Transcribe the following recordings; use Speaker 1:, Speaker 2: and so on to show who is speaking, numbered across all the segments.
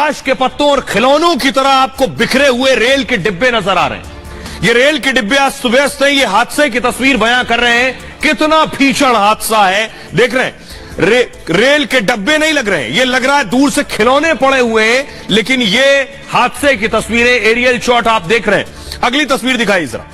Speaker 1: ताश के पत्तों और खिलौनों की तरह आपको बिखरे हुए रेल के डिब्बे नजर आ रहे हैं। ये रेल के डिब्बे अस्त व्यस्त हैं। ये हादसे की तस्वीर बयां कर रहे हैं। कितना भीषण हादसा है, देख रहे हैं। रेल के डब्बे नहीं लग रहे हैं, ये लग रहा है दूर से खिलौने पड़े हुए हैं, लेकिन ये हादसे की तस्वीरें, एरियल शॉट आप देख रहे हैं। अगली तस्वीर दिखाई जरा।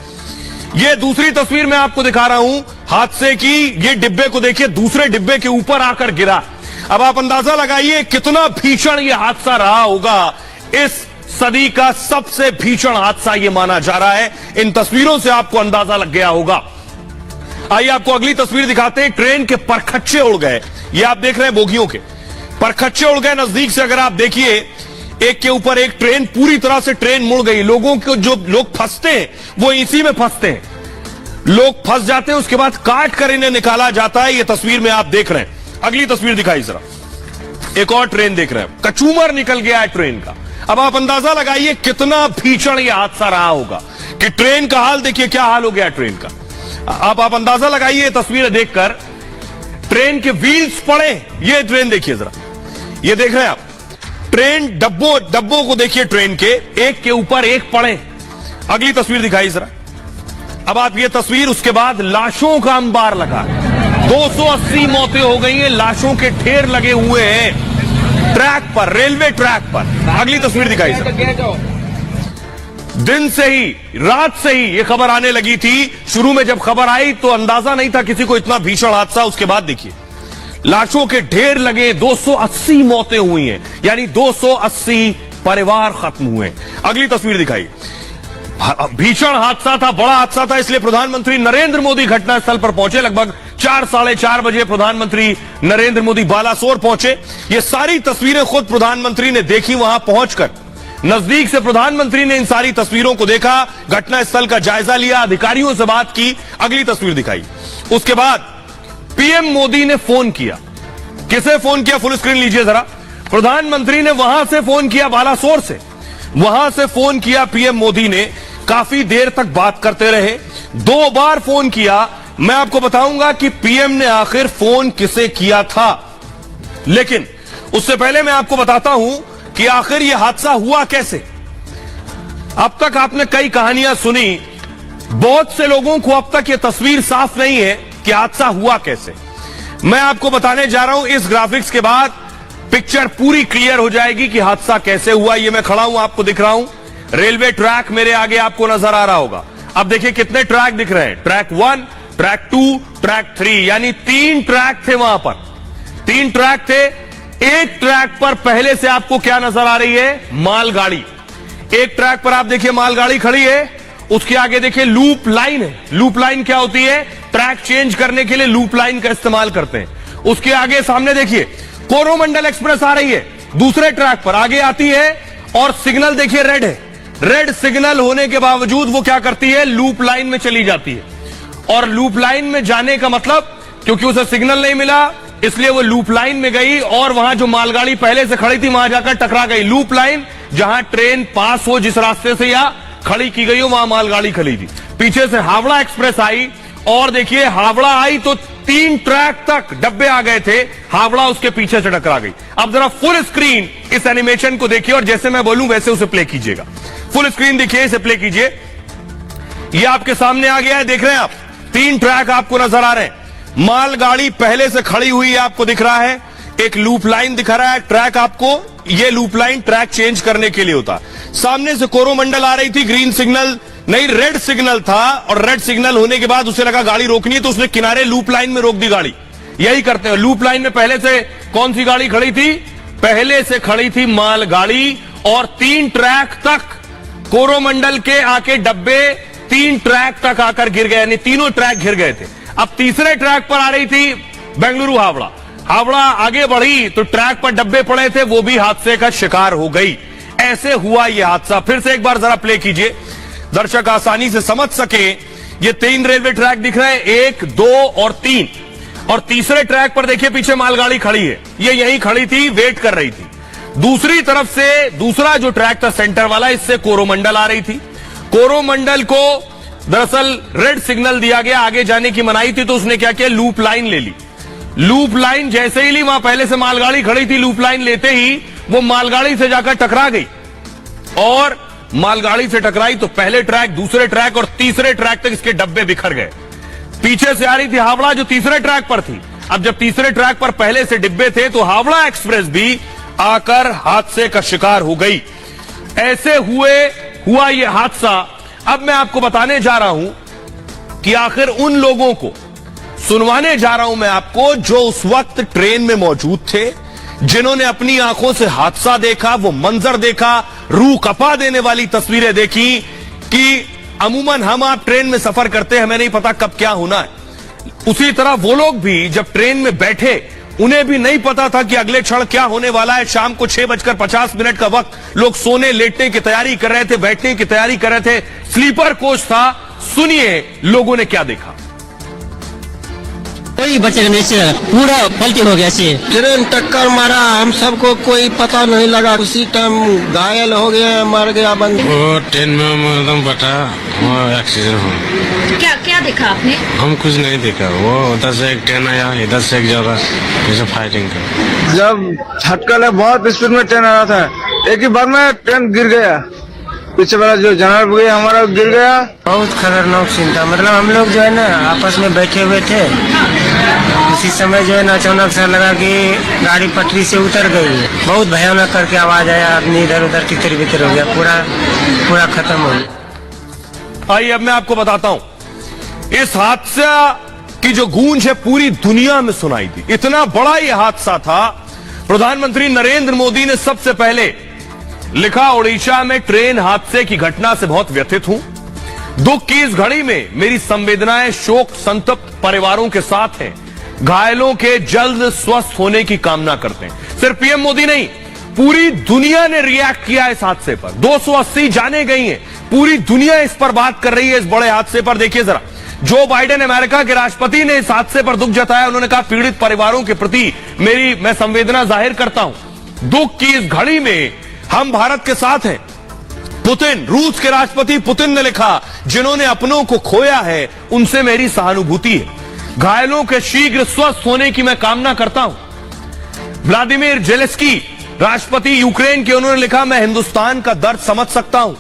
Speaker 1: ये दूसरी तस्वीर मैं आपको दिखा रहा हूं हादसे की। ये डिब्बे को देखिए, दूसरे डिब्बे के ऊपर आकर गिरा। अब आप अंदाजा लगाइए कितना भीषण ये हादसा रहा होगा। इस सदी का सबसे भीषण हादसा ये माना जा रहा है। इन तस्वीरों से आपको अंदाजा लग गया होगा। आइए आपको अगली तस्वीर दिखाते हैं। ट्रेन के परखच्चे उड़ गए। ये आप देख रहे हैं, बोगियों के परखच्चे उड़ गए। नजदीक से अगर आप देखिए, एक के ऊपर एक ट्रेन, पूरी तरह से ट्रेन मुड़ गई। लोगों को, जो लोग फंसते हैं वो इसी में फंसते हैं। लोग फंस जाते हैं, उसके बाद काट कर इन्हें निकाला जाता है। ये तस्वीर में आप देख रहे हैं। अगली तस्वीर दिखाई जरा। एक और ट्रेन देख रहे हैं, कचूमर निकल गया है ट्रेन का। अब आप अंदाजा लगाइए कितना भीषण यह हादसा रहा होगा कि ट्रेन का हाल देखिए, क्या हाल हो गया ट्रेन का। अब आप अंदाजा लगाइए तस्वीरें देखकर, ट्रेन के व्हील्स पड़े। ये ट्रेन देखिए जरा, ये देख रहे हैं आप, ट्रेन डब्बों को देखिए, ट्रेन के एक के ऊपर एक पड़े। अगली तस्वीर दिखाई जरा। अब आप ये तस्वीर, उसके बाद लाशों का अंबार लगा। 280 मौतें हो गई हैं, लाशों के ढेर लगे हुए हैं ट्रैक पर, रेलवे ट्रैक पर। अगली तस्वीर दिखाई जरा। दिन से ही, रात से ही ये खबर आने लगी थी। शुरू में जब खबर आई तो अंदाजा नहीं था किसी को इतना भीषण हादसा। उसके बाद देखिए लाशों के ढेर लगे, 280 मौतें हुई हैं, यानी 280 परिवार खत्म हुए। अगली तस्वीर दिखाई। भीषण हादसा था, बड़ा हादसा था, इसलिए प्रधानमंत्री नरेंद्र मोदी घटनास्थल पर पहुंचे। लगभग 4, साढ़े 4 बजे प्रधानमंत्री नरेंद्र मोदी बालासोर पहुंचे। ये सारी तस्वीरें खुद प्रधानमंत्री ने देखी वहां पहुंचकर। नजदीक से प्रधानमंत्री ने इन सारी तस्वीरों को देखा, घटनास्थल का जायजा लिया, अधिकारियों से बात की। अगली तस्वीर दिखाई। उसके बाद पीएम मोदी ने फोन किया। किसे फोन किया, फुल स्क्रीन लीजिए जरा। प्रधानमंत्री ने वहां से फोन किया, बालासोर से, वहां से फोन किया पीएम मोदी ने। काफी देर तक बात करते रहे, 2 बार फोन किया। मैं आपको बताऊंगा कि पीएम ने आखिर फोन किसे किया था, लेकिन उससे पहले मैं आपको बताता हूं कि आखिर यह हादसा हुआ कैसे। अब तक आपने कई कहानियां सुनी, बहुत से लोगों को अब तक यह तस्वीर साफ नहीं है कि हादसा हुआ कैसे। मैं आपको बताने जा रहा हूं, इस ग्राफिक्स के बाद पिक्चर पूरी क्लियर हो जाएगी कि हादसा कैसे हुआ। ये मैं खड़ा हूं, आपको दिख रहा हूं, रेलवे ट्रैक मेरे आगे आपको नजर आ रहा होगा। अब देखिए कितने ट्रैक दिख रहे हैं, ट्रैक 1, ट्रैक 2, ट्रैक 3, यानी 3 ट्रैक थे वहां पर, 3 ट्रैक थे। एक ट्रैक पर पहले से आपको क्या नजर आ रही है, मालगाड़ी। एक ट्रैक पर आप देखिए मालगाड़ी खड़ी है, उसके आगे देखिए लूप लाइन है। लूप लाइन क्या होती है, ट्रैक चेंज करने के लिए लूप लाइन का इस्तेमाल करते हैं। उसके आगे सामने देखिए कोरोमंडल एक्सप्रेस आ रही है, दूसरे ट्रैक पर आगे आती है, और सिग्नल देखिए रेड है। रेड सिग्नल होने के बावजूद वो क्या करती है, लूप लाइन में चली जाती है। और लूप लाइन में जाने का मतलब, क्योंकि उसे सिग्नल नहीं मिला इसलिए वो लूप लाइन में गई, और वहां जो मालगाड़ी पहले से खड़ी थी वहां जाकर टकरा गई। लूप लाइन, जहां ट्रेन पास हो, जिस रास्ते से या खड़ी की गई हो वहां मालगाड़ी खड़ी थी। पीछे से हावड़ा एक्सप्रेस आई, और देखिए हावड़ा आई तो 3 ट्रैक तक डब्बे आ गए थे, हावड़ा उसके पीछे से टकरा गई। अब जरा फुल स्क्रीन इस एनिमेशन को देखिए, और जैसे मैं बोलूं वैसे उसे प्ले कीजिएगा। फुल स्क्रीन देखिए, इसे प्ले कीजिए। ये आपके सामने आ गया है, देख रहे हैं आप, 3 ट्रैक आपको नजर आ रहे हैं। मालगाड़ी पहले से खड़ी हुई आपको दिख रहा है, एक लूप लाइन दिखा रहा है। ट्रैक आपको, ये लूप लाइन ट्रैक चेंज करने के लिए होता। सामने से कोरोमंडल आ रही थी, ग्रीन सिग्नल नहीं, रेड सिग्नल था, और रेड सिग्नल होने के बाद उसे लगा गाड़ी रोकनी है, तो उसने किनारे लूप लाइन में रोक दी गाड़ी। यही करते हैं, लूप लाइन में पहले से कौन सी गाड़ी खड़ी थी, पहले से खड़ी थी मालगाड़ी, और 3 ट्रैक तक कोरोमंडल के आके डब्बे 3 ट्रैक तक आकर गिर गए, यानी तीनों ट्रैक गिर गए थे। अब तीसरे ट्रैक पर आ रही थी बेंगलुरु हावड़ा। हावड़ा आगे बढ़ी तो ट्रैक पर डब्बे पड़े थे, वो भी हादसे का शिकार हो गई। ऐसे हुआ यह हादसा। फिर से एक बार जरा प्ले कीजिए, दर्शक आसानी से समझ सके। ये 3 रेलवे ट्रैक दिख रहे हैं, 1, 2 और 3, और तीसरे ट्रैक पर देखिए पीछे मालगाड़ी खड़ी है, ये यहीं खड़ी थी, वेट कर रही थी। दूसरी तरफ से दूसरा जो ट्रैक था सेंटर वाला, इससे कोरोमंडल आ रही थी। कोरोमंडल को दरअसल रेड सिग्नल दिया गया, आगे जाने की मनाही थी, तो उसने क्या किया, लूप लाइन ले ली। लूप लाइन जैसे ही ली, वहां पहले से मालगाड़ी खड़ी थी, लूप लाइन लेते ही वो मालगाड़ी से जाकर टकरा गई और मालगाड़ी से टकराई तो पहले ट्रैक, दूसरे ट्रैक और तीसरे ट्रैक तक इसके डब्बे बिखर गए। पीछे से आ रही थी हावड़ा जो तीसरे ट्रैक पर थी। अब जब तीसरे ट्रैक पर पहले से डिब्बे थे तो हावड़ा एक्सप्रेस भी आकर हादसे का शिकार हो गई। ऐसे हुआ यह हादसा। अब मैं आपको बताने जा रहा हूं कि आखिर उन लोगों को सुनवाने जा रहा हूं मैं आपको जो उस वक्त ट्रेन में मौजूद थे, जिन्होंने अपनी आंखों से हादसा देखा, वो मंजर देखा, रूह कपा देने वाली तस्वीरें देखी कि अमूमन हम आप ट्रेन में सफर करते हैं, हमें नहीं पता कब क्या होना है। उसी तरह वो लोग भी जब ट्रेन में बैठे, उन्हें भी नहीं पता था कि अगले क्षण क्या होने वाला है। शाम को 6:50 का वक्त, लोग सोने लेटने की तैयारी कर रहे थे, बैठने की तैयारी कर रहे थे, स्लीपर कोच था। सुनिए लोगों ने क्या देखा।
Speaker 2: कोई बच्चे नहीं से पूरा पलटी हो गया से
Speaker 3: ट्रेन टक्कर मारा, हम सबको कोई पता नहीं लगा। उसी टाइम घायल हो गया, मर गया बंद।
Speaker 4: वो ट्रेन में एकदम बटा, वो एक्सीडेंट हुआ।
Speaker 5: क्या देखा आपने?
Speaker 4: हम कुछ नहीं देखा। वो उधर से एक ट्रेन आया, इधर से एक जगह जैसे फाइटिंग कर।
Speaker 6: जब झटका लगा, बहुत स्पीड में ट्रेन आ रहा था, एक ही बार में ट्रेन गिर गया। पीछे वाला जो जनरल बोगी हमारा गिर गया।
Speaker 3: बहुत खतरनाक सीन था। मतलब हम लोग जो है ना आपस में बैठे हुए थे, उसी समय जो है ना अचानक से लगा कि गाड़ी पटरी से उतर गई। बहुत भयानक करके आवाज आया, आदमी इधर उधर तितर बितर हो गया, पूरा खत्म हो गया।
Speaker 1: आइए अब मैं आपको बताता हूं, इस हादसा की जो गूंज है पूरी दुनिया में सुनाई दी। इतना बड़ा यह हादसा था, प्रधानमंत्री नरेंद्र मोदी ने सबसे पहले लिखा, ओडिशा में ट्रेन हादसे की घटना से बहुत व्यथित हूं। दुख की इस घड़ी में मेरी संवेदनाएं शोक संतप्त परिवारों के साथ हैं। घायलों के जल्द स्वस्थ होने की कामना करते हैं। सिर्फ पीएम मोदी नहीं, पूरी दुनिया ने रिएक्ट किया इस हादसे पर। 280 जाने गई हैं, पूरी दुनिया इस पर बात कर रही है, इस बड़े हादसे पर। देखिए जरा, जो बाइडेन अमेरिका के राष्ट्रपति ने इस हादसे पर दुख जताया। उन्होंने कहा, पीड़ित परिवारों के प्रति मैं संवेदना जाहिर करता हूं। दुख की इस घड़ी में हम भारत के साथ हैं। पुतिन, रूस के राष्ट्रपति पुतिन ने लिखा, जिन्होंने अपनों को खोया है उनसे मेरी सहानुभूति है। घायलों के शीघ्र स्वस्थ होने की मैं कामना करता हूं। व्लादिमीर जेलेंस्की, राष्ट्रपति यूक्रेन के, उन्होंने लिखा, मैं हिंदुस्तान का दर्द समझ सकता हूं।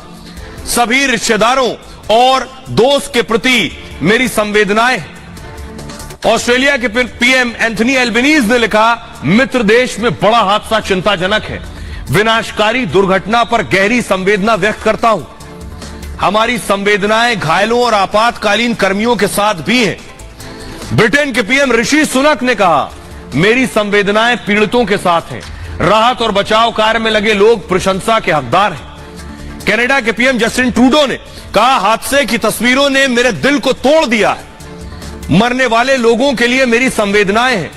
Speaker 1: सभी रिश्तेदारों और दोस्त के प्रति मेरी संवेदनाएं। ऑस्ट्रेलिया के पीएम एंथनी एल्बनीज ने लिखा, मित्र देश में बड़ा हादसा चिंताजनक है। विनाशकारी दुर्घटना पर गहरी संवेदना व्यक्त करता हूं। हमारी संवेदनाएं घायलों और आपातकालीन कर्मियों के साथ भी हैं। ब्रिटेन के पीएम ऋषि सुनक ने कहा, मेरी संवेदनाएं पीड़ितों के साथ हैं। राहत और बचाव कार्य में लगे लोग प्रशंसा के हकदार हैं। कनाडा के पीएम जस्टिन ट्रूडो ने कहा, हादसे की तस्वीरों ने मेरे दिल को तोड़ दिया है। मरने वाले लोगों के लिए मेरी संवेदनाएं हैं।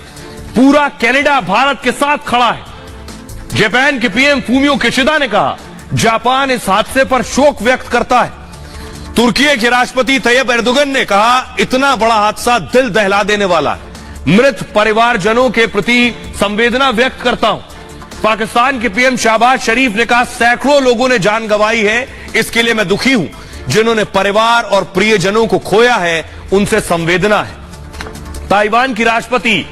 Speaker 1: पूरा कनाडा भारत के साथ खड़ा है। जापान के पीएम फूमियो किशिदा ने कहा, जापान इस हादसे पर शोक व्यक्त करता है। तुर्की के राष्ट्रपति तैयब एर्दोगन ने कहा, इतना बड़ा हादसा दिल दहला देने वाला है। मृत परिवारजनों के प्रति संवेदना व्यक्त करता हूं। पाकिस्तान के पीएम शहबाज शरीफ ने कहा, सैकड़ों लोगों ने जान गंवाई है, इसके लिए मैं दुखी हूं। जिन्होंने परिवार और प्रियजनों को खोया है उनसे संवेदना है। ताइवान की राष्ट्रपति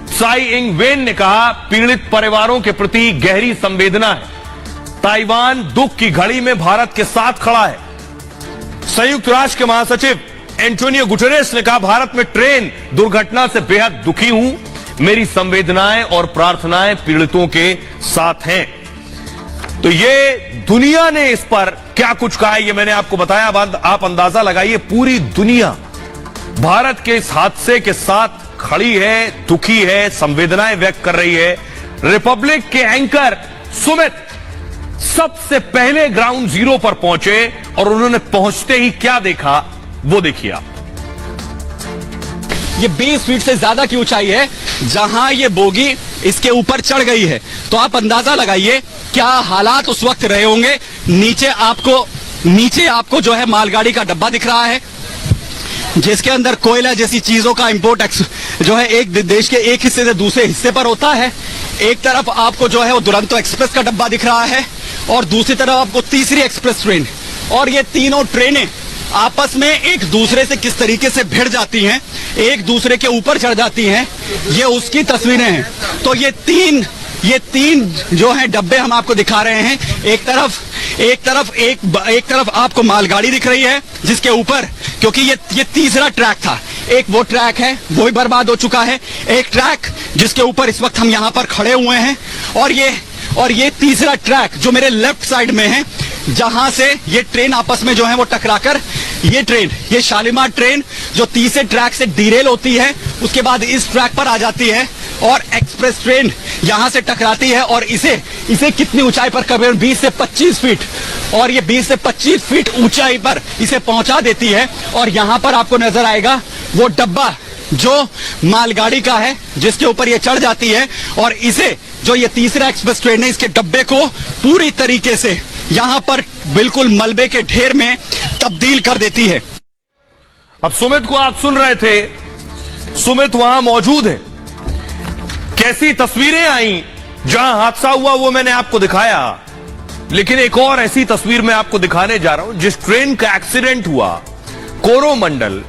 Speaker 1: साई इंग वेन ने कहा, पीड़ित परिवारों के प्रति गहरी संवेदना है। ताइवान दुख की घड़ी में भारत के साथ खड़ा है। संयुक्त राष्ट्र के महासचिव एंटोनियो गुटेरेस ने कहा, भारत में ट्रेन दुर्घटना से बेहद दुखी हूं। मेरी संवेदनाएं और प्रार्थनाएं पीड़ितों के साथ हैं। तो ये दुनिया ने इस पर क्या कुछ कहा है, ये मैंने आपको बताया। आप अंदाजा लगाइए, पूरी दुनिया भारत के इस हादसे के साथ खड़ी है, दुखी है, संवेदनाएं व्यक्त कर रही है। रिपब्लिक के एंकर सुमित सबसे पहले ग्राउंड जीरो पर पहुंचे और उन्होंने पहुंचते ही क्या देखा वो देखिए आप।
Speaker 7: ये 20 फीट से ज्यादा की ऊंचाई है जहां ये बोगी इसके ऊपर चढ़ गई है। तो आप अंदाजा लगाइए क्या हालात उस वक्त रहे होंगे। नीचे आपको जो है मालगाड़ी का डब्बा दिख रहा है जिसके अंदर कोयला जैसी चीजों का इंपोर्ट जो है एक देश के एक हिस्से से दूसरे हिस्से पर होता है। एक तरफ आपको जो है वो दुरंतो एक्सप्रेस का डब्बा दिख रहा है और दूसरी तरफ आपको तीसरी एक्सप्रेस ट्रेन, और ये तीनों ट्रेनें आपस में एक दूसरे से किस तरीके से भिड़ जाती हैं, एक दूसरे के ऊपर चढ़ जाती हैं, ये उसकी तस्वीरें हैं। तो ये तीन ये 3 जो है डब्बे हम आपको दिखा रहे हैं। एक तरफ आपको मालगाड़ी दिख रही है जिसके ऊपर, क्योंकि ये तीसरा ट्रैक था, एक वो ट्रैक है वो भी बर्बाद हो चुका है, एक ट्रैक जिसके ऊपर इस वक्त हम यहाँ पर खड़े हुए हैं, और ये तीसरा ट्रैक जो मेरे लेफ्ट साइड में है, जहां से ये ट्रेन आपस में जो है वो टकराकर ये शालीमार ट्रेन जो तीसरे ट्रैक से डिरेल होती है, उसके बाद इस ट्रैक पर आ जाती है और एक्सप्रेस ट्रेन यहां से टकराती है और इसे कितनी ऊंचाई पर, करीबन 20 से 25 फीट, और ये 20 से 25 फीट ऊंचाई पर इसे पहुंचा देती है। और यहां पर आपको नजर आएगा वो डब्बा जो मालगाड़ी का है जिसके ऊपर ये चढ़ जाती है, और इसे जो ये तीसरा एक्सप्रेस ट्रेन है इसके डब्बे को पूरी तरीके से यहां पर बिल्कुल मलबे के ढेर में तब्दील कर देती है।
Speaker 1: अब सुमित को आप सुन रहे थे, सुमित वहां मौजूद है। कैसी तस्वीरें आई जहां हादसा हुआ वो मैंने आपको दिखाया, लेकिन एक और ऐसी तस्वीर मैं आपको दिखाने जा रहा हूं जिस ट्रेन का एक्सीडेंट हुआ कोरोमंडल।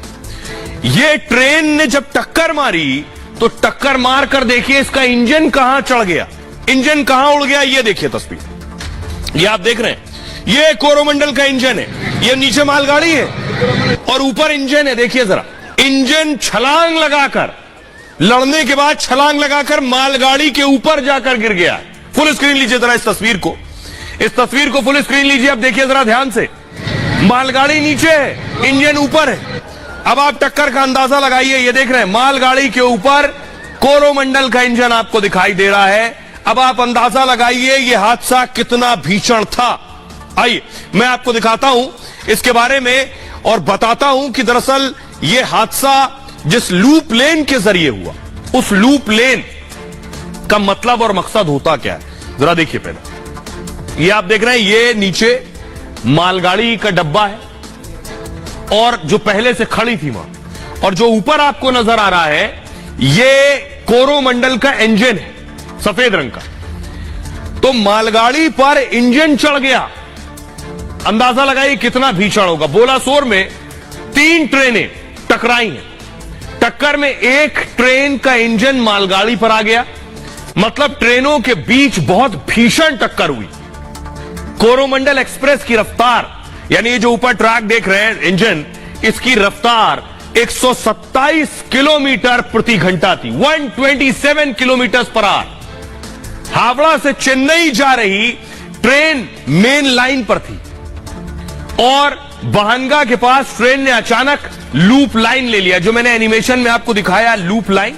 Speaker 1: ये ट्रेन ने जब टक्कर मारी तो टक्कर मारकर देखिए इसका इंजन कहां चढ़ गया, इंजन कहां उड़ गया, ये देखिए तस्वीर, ये आप देख रहे हैं, ये कोरोमंडल का इंजन है, ये नीचे मालगाड़ी है और ऊपर इंजन है। देखिए जरा, इंजन छलांग लगाकर, लड़ने के बाद छलांग लगाकर मालगाड़ी के ऊपर जाकर गिर गया। फुल स्क्रीन लीजिए जरा इस तस्वीर को फुल स्क्रीन लीजिए, अब देखिए जरा ध्यान से, मालगाड़ी नीचे है, इंजन ऊपर है। अब आप टक्कर का अंदाजा लगाइए, ये देख रहे हैं मालगाड़ी के ऊपर कोरोमंडल का इंजन आपको दिखाई दे रहा है। अब आप अंदाजा लगाइए ये हादसा कितना भीषण था। आइए मैं आपको दिखाता हूं इसके बारे में और बताता हूं कि दरअसल ये हादसा जिस लूप लेन के जरिए हुआ, उस लूप लेन का मतलब और मकसद होता क्या है। जरा देखिए, पहले ये आप देख रहे हैं, ये नीचे मालगाड़ी का डब्बा है और जो पहले से खड़ी थी वहां, और जो ऊपर आपको नजर आ रहा है ये कोरोमंडल का इंजन है, सफेद रंग का। तो मालगाड़ी पर इंजन चढ़ गया, अंदाजा लगाइए कितना भीषण होगा। बोलासोर में 3 ट्रेनें टकराई हैं, टक्कर में एक ट्रेन का इंजन मालगाड़ी पर आ गया, मतलब ट्रेनों के बीच बहुत भीषण टक्कर हुई। कोरोमंडल एक्सप्रेस की रफ्तार, यानी ये जो ऊपर ट्रैक देख रहे हैं इंजन, इसकी रफ्तार 127 किलोमीटर प्रति घंटा थी, 127 किलोमीटर पर आवर। हावड़ा से चेन्नई जा रही ट्रेन मेन लाइन पर थी और बहनगा के पास ट्रेन ने अचानक लूप लाइन ले लिया, जो मैंने एनिमेशन में आपको दिखाया लूप लाइन।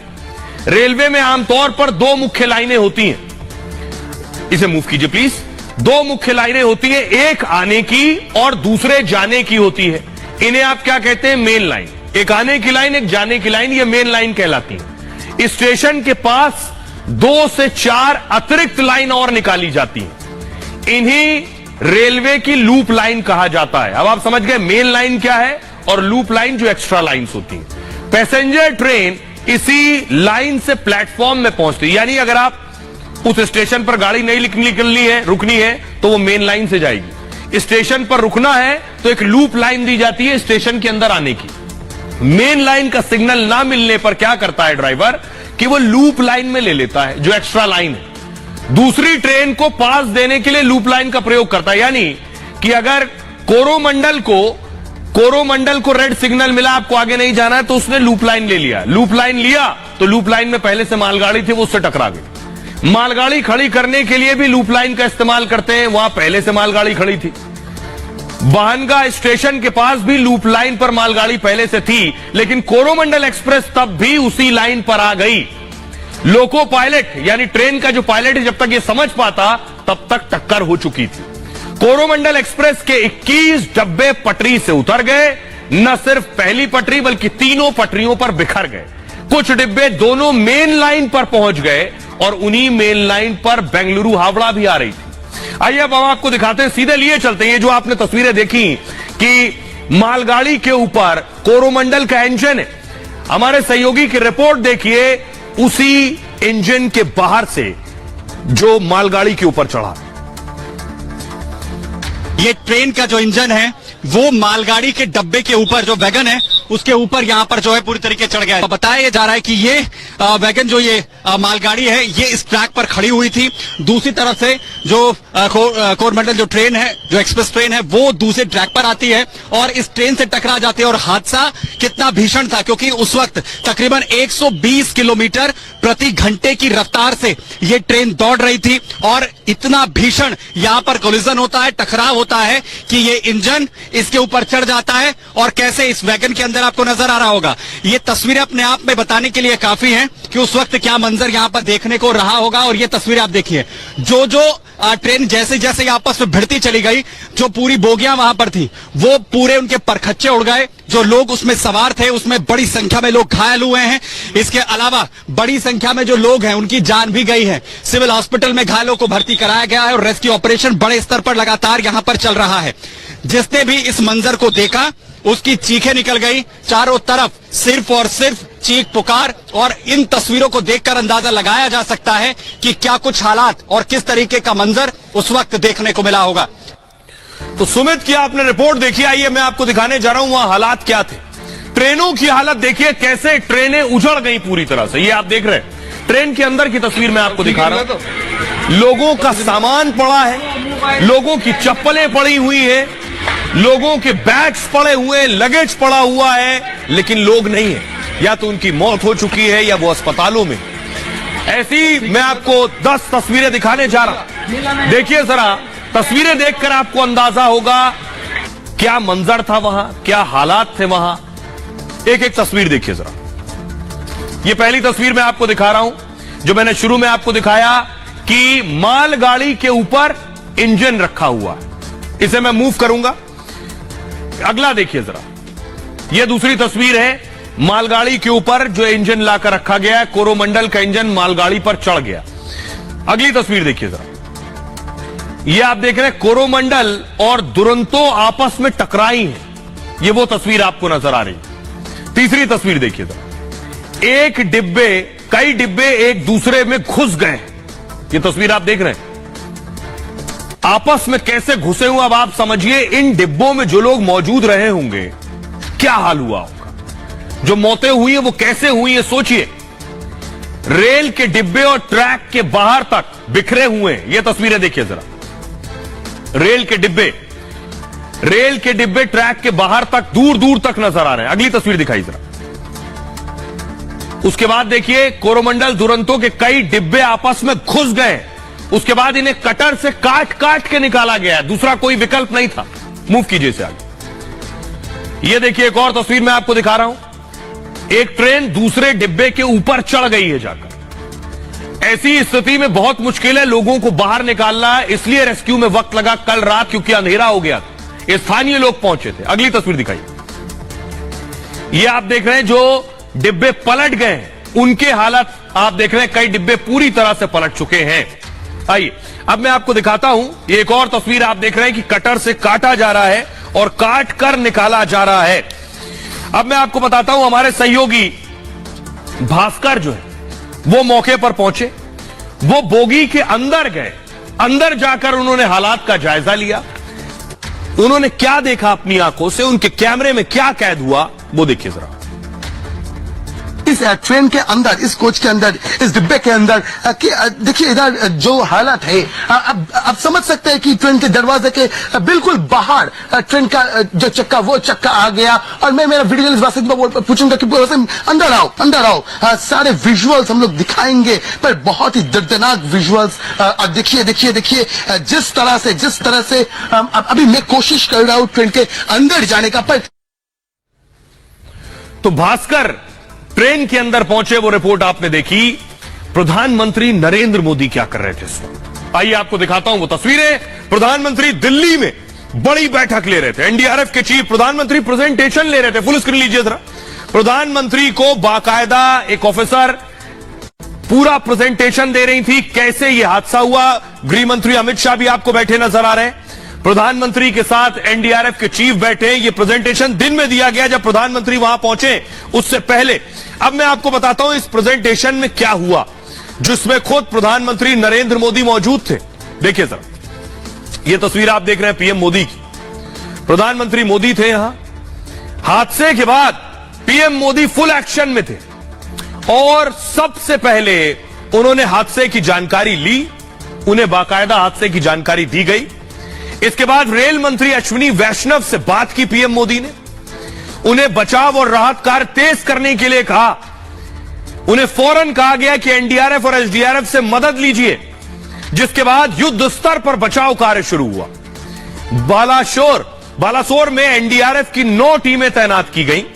Speaker 1: रेलवे में आमतौर पर 2 मुख्य लाइनें होती हैं, इसे मूव कीजिए प्लीज। 2 मुख्य लाइनें होती हैं, एक आने की और दूसरे जाने की होती है। इन्हें आप क्या कहते हैं, मेन लाइन। एक आने की लाइन, एक जाने की लाइन, ये मेन लाइन कहलाती है। स्टेशन के पास 2 से 4 अतिरिक्त लाइन और निकाली जाती हैं, इन्हीं रेलवे की लूप लाइन कहा जाता है। अब आप समझ गए मेन लाइन क्या है और लूप लाइन जो एक्स्ट्रा लाइंस होती हैं। पैसेंजर ट्रेन इसी लाइन से प्लेटफॉर्म में पहुंचती है, यानी अगर आप उस स्टेशन पर गाड़ी नहीं निकलनी है, रुकनी है, तो वो मेन लाइन से जाएगी। स्टेशन पर रुकना है तो एक लूप लाइन दी जाती है स्टेशन के अंदर आने की। मेन लाइन का सिग्नल ना मिलने पर क्या करता है ड्राइवर कि वो लूप लाइन में ले लेता है, जो एक्स्ट्रा लाइन है, दूसरी ट्रेन को पास देने के लिए लूप लाइन का प्रयोग करता है। यानी कि अगर कोरोमंडल को रेड सिग्नल मिला, आपको आगे नहीं जाना है, तो उसने लूप लाइन ले लिया। लूप लाइन लिया तो लूप लाइन में पहले से मालगाड़ी थी, वो उससे टकरा गई। मालगाड़ी खड़ी करने के लिए भी लूप लाइन का इस्तेमाल करते हैं, वहां पहले से मालगाड़ी खड़ी थी। बहनगा स्टेशन के पास भी लूप लाइन पर मालगाड़ी पहले से थी, लेकिन कोरोमंडल एक्सप्रेस तब भी उसी लाइन पर आ गई। लोको पायलट यानी ट्रेन का जो पायलट है, जब तक ये समझ पाता तब तक टक्कर हो चुकी थी। कोरोमंडल एक्सप्रेस के 21 डब्बे पटरी से उतर गए, न सिर्फ पहली पटरी बल्कि तीनों पटरियों पर बिखर गए। कुछ डिब्बे दोनों मेन लाइन पर पहुंच गए और उन्हीं मेन लाइन पर बेंगलुरु हावड़ा भी आ रही थी। आइए अब हम आपको दिखाते हैं, सीधे लिए चलते हैं। ये जो आपने तस्वीरें देखी कि मालगाड़ी के ऊपर कोरोमंडल का इंजन है, हमारे सहयोगी की रिपोर्ट देखिए उसी इंजन के बाहर से जो मालगाड़ी के ऊपर चढ़ा।
Speaker 7: ये ट्रेन का जो इंजन है वो मालगाड़ी के डब्बे के ऊपर, जो वैगन है उसके ऊपर यहाँ पर जो है पूरी तरीके चढ़ गया है। तो बताया जा रहा है कि ये वैगन जो ये मालगाड़ी है ये इस ट्रैक पर खड़ी हुई थी। दूसरी तरफ से जो कोरमंडल जो ट्रेन है, जो एक्सप्रेस ट्रेन है, वो दूसरे ट्रैक पर आती है और इस ट्रेन से टकरा जाती है। और हादसा कितना भीषण था, क्योंकि उस वक्त तकरीबन 120 किलोमीटर प्रति घंटे की रफ्तार से ये ट्रेन दौड़ रही थी और इतना भीषण यहाँ पर कोलिजन होता है, टकराव होता है कि ये इंजन इसके ऊपर चढ़ जाता है। और कैसे इस वैगन के अंदर आपको नजर आ रहा होगा, ये तस्वीरें अपने आप में बताने के लिए काफी हैं कि उस वक्त क्या मंजर यहाँ पर देखने को रहा होगा। और ये तस्वीरें आप देखिए, जो ट्रेन जैसे जैसे आपस में भिड़ती चली गई, जो पूरी बोगियां वहां पर थी वो पूरे उनके परखच्चे उड़ गए। जो लोग उसमें सवार थे उसमें बड़ी संख्या में लोग घायल हुए हैं। इसके अलावा बड़ी संख्या में जो लोग हैं उनकी जान भी गई है। सिविल हॉस्पिटल में घायलों को भर्ती कराया गया है और रेस्क्यू ऑपरेशन बड़े स्तर पर लगातार यहां पर चल रहा है। जिसने भी इस मंजर को देखा उसकी चीखें निकल गई। चारों तरफ सिर्फ और सिर्फ चीख पुकार, और इन तस्वीरों को देखकर अंदाजा लगाया जा सकता है कि क्या कुछ हालात और किस तरीके का मंजर उस वक्त देखने को मिला होगा।
Speaker 1: तो सुमित की आपने रिपोर्ट देखी, आइए मैं आपको दिखाने जा रहा हूं वहां हालात क्या थे। ट्रेनों की हालत देखिए, कैसे ट्रेनें उजड़ गई पूरी तरह से। ये आप देख रहे हैं ट्रेन के अंदर की तस्वीर मैं आपको दिखा रहा हूं। लोगों का सामान पड़ा है, लोगों की चप्पलें पड़ी हुई है, लोगों के बैग्स पड़े हुए, लगेज पड़ा हुआ है, लेकिन लोग नहीं है। या तो उनकी मौत हो चुकी है या वो अस्पतालों में। ऐसी मैं आपको 10 तस्वीरें दिखाने जा रहा हूं। देखिए जरा, तस्वीरें देखकर आपको अंदाजा होगा क्या मंजर था वहां, क्या हालात थे वहां। एक एक तस्वीर देखिए जरा। ये पहली तस्वीर मैं आपको दिखा रहा हूं, जो मैंने शुरू में आपको दिखाया कि मालगाड़ी के ऊपर इंजन रखा हुआ है। इसे मैं मूव करूंगा। अगला देखिए जरा, यह दूसरी तस्वीर है मालगाड़ी के ऊपर जो इंजन लाकर रखा गया है। कोरोमंडल का इंजन मालगाड़ी पर चढ़ गया। अगली तस्वीर देखिए जरा, यह आप देख रहे हैं कोरोमंडल और दुरंतो आपस में टकराई हैं। यह वो तस्वीर आपको नजर आ रही है। तीसरी तस्वीर देखिए जरा, एक डिब्बे, कई डिब्बे एक दूसरे में घुस गए। यह तस्वीर आप देख रहे हैं, आपस में कैसे घुसे हुए। अब आप समझिए इन डिब्बों में जो लोग मौजूद रहे होंगे क्या हाल हुआ होगा। जो मौतें हुई है वो कैसे हुई है सोचिए। रेल के डिब्बे और ट्रैक के बाहर तक बिखरे हुए हैं। ये तस्वीरें देखिए जरा, रेल के डिब्बे ट्रैक के बाहर तक, दूर दूर तक नजर आ रहे हैं। अगली तस्वीर दिखाई जरा। उसके बाद देखिए कोरोमंडल दुरंतो के कई डिब्बे आपस में घुस गए। उसके बाद इन्हें कटर से काट काट के निकाला गया। दूसरा कोई विकल्प नहीं था। मूव कीजिए इसे आगे। यह देखिए एक और तस्वीर मैं आपको दिखा रहा हूं। एक ट्रेन दूसरे डिब्बे के ऊपर चढ़ गई है जाकर। ऐसी स्थिति में बहुत मुश्किल है लोगों को बाहर निकालना, इसलिए रेस्क्यू में वक्त लगा कल रात, क्योंकि अंधेरा हो गया था। स्थानीय लोग पहुंचे थे। अगली तस्वीर दिखाइए। यह आप देख रहे हैं जो डिब्बे पलट गए उनके हालत आप देख रहे हैं। कई डिब्बे पूरी तरह से पलट चुके हैं। आइए अब मैं आपको दिखाता हूं। एक और तस्वीर आप देख रहे हैं कि कटर से काटा जा रहा है और काट कर निकाला जा रहा है। अब मैं आपको बताता हूं, हमारे सहयोगी भास्कर जो है वो मौके पर पहुंचे। वो बोगी के अंदर गए, अंदर जाकर उन्होंने हालात का जायजा लिया। उन्होंने क्या देखा अपनी आंखों से, उनके कैमरे में क्या कैद हुआ, वो देखिए जरा।
Speaker 5: इस ट्रेन के अंदर, इस कोच के अंदर, इस डिब्बे के अंदर देखिए इधर जो हालत है, अब समझ सकते हैं कि ट्रेन के दरवाजे के बिल्कुल बाहर ट्रेन का जो चक्का, वो चक्का आ गया। और मैं मेरा वीडियो वासित में पूछूंगा कि अंदर आओ, अंदर आओ। सारे विजुअल्स हम लोग दिखाएंगे, पर बहुत ही दर्दनाक विजुअल्स। देखिए देखिए देखिए, जिस तरह से अभी मैं कोशिश कर रहा हूं ट्रेन के अंदर जाने का। पर
Speaker 1: तो भास्कर ट्रेन के अंदर पहुंचे, वो रिपोर्ट आपने देखी। प्रधानमंत्री नरेंद्र मोदी क्या कर रहे थे इस वक्त, आइए आपको दिखाता हूं वो तस्वीरें। प्रधानमंत्री दिल्ली में बड़ी बैठक ले रहे थे। एनडीआरएफ के चीफ प्रधानमंत्री प्रेजेंटेशन ले रहे थे। फुल स्क्रीन लीजिए जरा। प्रधानमंत्री को बाकायदा एक ऑफिसर पूरा प्रेजेंटेशन दे रही थी, कैसे यह हादसा हुआ। गृह मंत्री अमित शाह भी आपको बैठे नजर आ रहे हैं। प्रधानमंत्री के साथ एनडीआरएफ के चीफ बैठे। ये प्रेजेंटेशन दिन में दिया गया जब प्रधानमंत्री वहां पहुंचे, उससे पहले। अब मैं आपको बताता हूं इस प्रेजेंटेशन में क्या हुआ, जिसमें खुद प्रधानमंत्री नरेंद्र मोदी मौजूद थे। देखिए सर, ये तस्वीर आप देख रहे हैं पीएम मोदी की। प्रधानमंत्री मोदी थे यहां। हादसे के बाद पीएम मोदी फुल एक्शन में थे और सबसे पहले उन्होंने हादसे की जानकारी ली, उन्हें बाकायदा हादसे की जानकारी दी गई। इसके बाद रेल मंत्री अश्विनी वैष्णव से बात की पीएम मोदी ने, उन्हें बचाव और राहत कार्य तेज करने के लिए कहा। उन्हें फौरन कहा गया कि एनडीआरएफ और एसडीआरएफ से मदद लीजिए, जिसके बाद युद्ध स्तर पर बचाव कार्य शुरू हुआ। बालासोर में एनडीआरएफ की 9 टीमें तैनात की गई।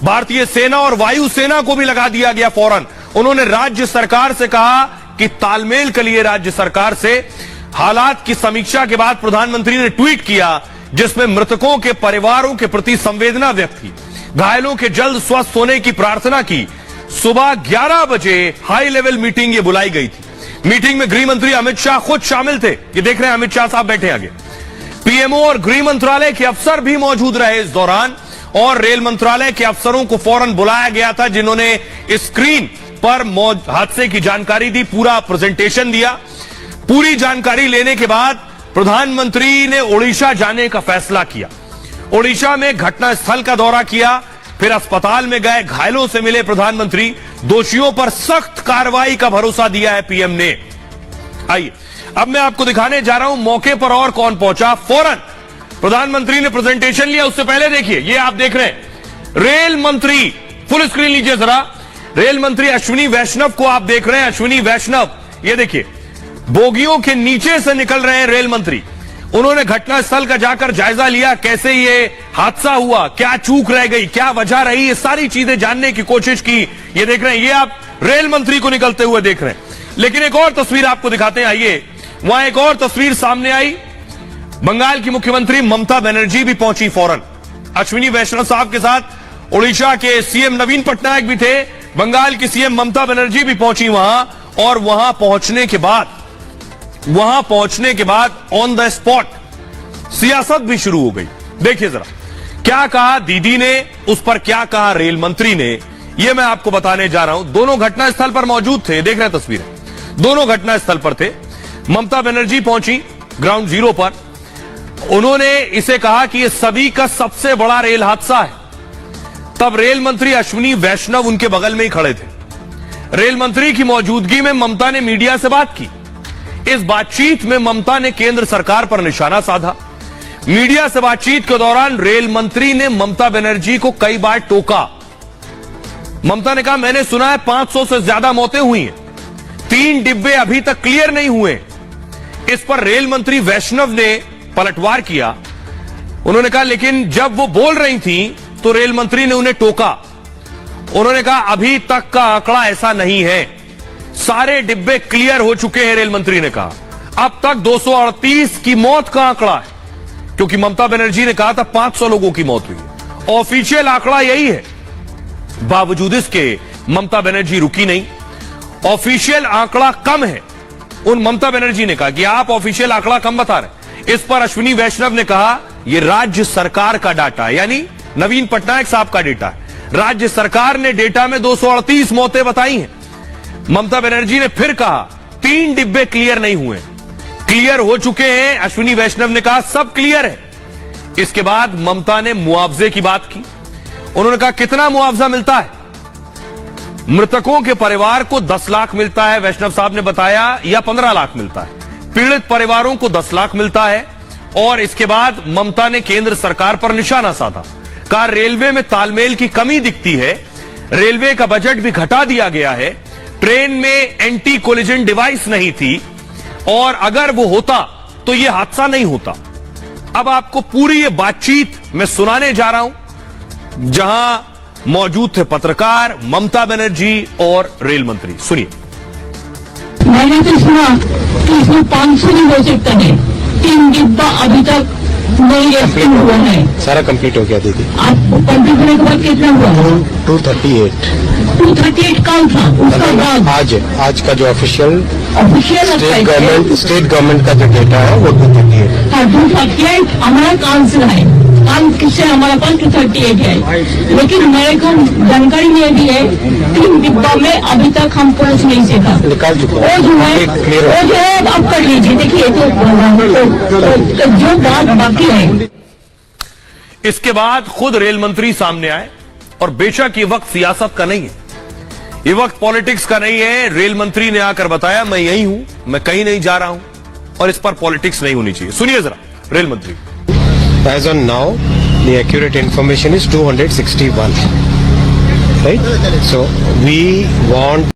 Speaker 1: भारतीय सेना और वायुसेना को भी लगा दिया गया फौरन। उन्होंने राज्य सरकार से कहा कि तालमेल के लिए राज्य सरकार से। हालात की समीक्षा के बाद प्रधानमंत्री ने ट्वीट किया, जिसमें मृतकों के परिवारों के प्रति संवेदना व्यक्त की, घायलों के जल्द स्वस्थ होने की प्रार्थना की। सुबह 11 बजे हाई लेवल मीटिंग ये बुलाई गई थी। मीटिंग में गृह मंत्री अमित शाह खुद शामिल थे। ये देख रहे हैं अमित शाह साहब बैठे आगे। पीएमओ और गृह मंत्रालय के अफसर भी मौजूद रहे इस दौरान, और रेल मंत्रालय के अफसरों को फौरन बुलाया गया था, जिन्होंने स्क्रीन पर हादसे की जानकारी दी, पूरा प्रेजेंटेशन दिया। पूरी जानकारी लेने के बाद प्रधानमंत्री ने ओडिशा जाने का फैसला किया। ओडिशा में घटनास्थल का दौरा किया, फिर अस्पताल में गए, घायलों से मिले प्रधानमंत्री। दोषियों पर सख्त कार्रवाई का भरोसा दिया है पीएम ने। आइए अब मैं आपको दिखाने जा रहा हूं मौके पर और कौन पहुंचा। फौरन प्रधानमंत्री ने प्रेजेंटेशन लिया, उससे पहले देखिए ये आप देख रहे हैं रेल मंत्री, फुल स्क्रीन लीजिए जरा। रेल मंत्री अश्विनी वैष्णव को आप देख रहे हैं। अश्विनी वैष्णव ये देखिए बोगियों के नीचे से निकल रहे हैं रेल मंत्री। उन्होंने घटनास्थल का जाकर जायजा लिया, कैसे ये हादसा हुआ, क्या चूक रह गई, क्या वजह रही, ये सारी चीजें जानने की कोशिश की। ये देख रहे हैं, ये आप रेल मंत्री को निकलते हुए देख रहे हैं। लेकिन एक और तस्वीर आपको दिखाते हैं, आइए। वहां एक और तस्वीर सामने आई, बंगाल की मुख्यमंत्री ममता बनर्जी भी पहुंची फौरन। अश्विनी वैष्णव साहब के साथ ओडिशा के सीएम नवीन पटनायक भी थे, बंगाल की सीएम ममता बनर्जी भी पहुंची वहां। और वहां पहुंचने के बाद ऑन द स्पॉट सियासत भी शुरू हो गई। देखिए जरा क्या कहा दीदी ने, उस पर क्या कहा रेल मंत्री ने, यह मैं आपको बताने जा रहा हूं। दोनों घटनास्थल पर मौजूद थे, देख रहे हैं तस्वीरें, दोनों घटनास्थल पर थे। ममता बनर्जी पहुंची ग्राउंड जीरो पर। उन्होंने इसे कहा कि यह सभी का सबसे बड़ा रेल हादसा है। तब रेल मंत्री अश्विनी वैष्णव उनके बगल में ही खड़े थे। रेल मंत्री की मौजूदगी में ममता ने मीडिया से बात की। इस बातचीत में ममता ने केंद्र सरकार पर निशाना साधा। मीडिया से बातचीत के दौरान रेल मंत्री ने ममता बनर्जी को कई बार टोका। ममता ने कहा, मैंने सुना है 500 से ज्यादा मौतें हुई हैं, 3 डिब्बे अभी तक क्लियर नहीं हुए। इस पर रेल मंत्री वैष्णव ने पलटवार किया। उन्होंने कहा, लेकिन जब वो बोल रही थी तो रेल मंत्री ने उन्हें टोका। उन्होंने कहा, अभी तक का आंकड़ा ऐसा नहीं है, सारे डिब्बे क्लियर हो चुके हैं। रेल मंत्री ने कहा अब तक 238 की मौत का आंकड़ा है, क्योंकि ममता बनर्जी ने कहा था 500 लोगों की मौत हुई। ऑफिशियल आंकड़ा यही है। बावजूद इसके ममता बनर्जी रुकी नहीं। ऑफिशियल आंकड़ा कम है। उन ममता बनर्जी ने कहा कि आप ऑफिशियल आंकड़ा कम बता रहे। इस पर अश्विनी वैष्णव ने कहा, यह राज्य सरकार का डाटा है, यानी नवीन पटनायक साहब का डेटा है। राज्य सरकार ने डेटा में 238 मौतें बताई हैं। ममता बनर्जी ने फिर कहा 3 डिब्बे क्लियर नहीं हुए, क्लियर हो चुके हैं। अश्विनी वैष्णव ने कहा सब क्लियर है। इसके बाद ममता ने मुआवजे की बात की। उन्होंने कहा, कितना मुआवजा मिलता है? मृतकों के परिवार को 10 लाख मिलता है, वैष्णव साहब ने बताया, या 15 लाख मिलता है। पीड़ित परिवारों को 10 लाख मिलता है। और इसके बाद ममता ने केंद्र सरकार पर निशाना साधा। कहा, रेलवे में तालमेल की कमी दिखती है, रेलवे का बजट भी घटा दिया गया है, ट्रेन में एंटी कोलिजन डिवाइस नहीं थी, और अगर वो होता तो यह हादसा नहीं होता। अब आपको पूरी ये बातचीत मैं सुनाने जा रहा हूं, जहां मौजूद थे पत्रकार, ममता बनर्जी और रेल मंत्री। सुनिए।
Speaker 8: मैंने तो सुना कि इसमें 500 नहीं हो सकता है, 3 डिब्बा अभी तक नहीं एक्सटेंड हुआ है।
Speaker 4: सारा कंप्लीट हो गया दीदी।
Speaker 8: आप कंप्लीट होने के बाद कितना हुआ?
Speaker 4: 238
Speaker 8: कौन था उसका बाद?
Speaker 4: आज का जो ऑफिशियल
Speaker 8: स्टेट
Speaker 4: गवर्नमेंट का जो डेटा है वो 238।
Speaker 8: हाँ, 238 हमारा काउंसिल है, काउंसिल से हमारा पास 238 है। लेकिन मेरे को जानकारी में भी है 3 डिब्बा में अभी तक हम पहुंच नहीं सका।
Speaker 4: निकाल चुके
Speaker 8: वो जो है अब कर लीजिए। देखिए तो जो बात बाकी है।
Speaker 1: इसके बाद खुद रेल मंत्री सामने आए और बेशक ये वक्त सियासत का नहीं है, ये वक्त पॉलिटिक्स का नहीं है। रेल मंत्री ने आकर बताया मैं यही हूं, मैं कहीं नहीं जा रहा हूं, और इस पर पॉलिटिक्स नहीं होनी चाहिए। सुनिए जरा रेल मंत्री।
Speaker 9: As on now, the accurate information is 261. Right? So we want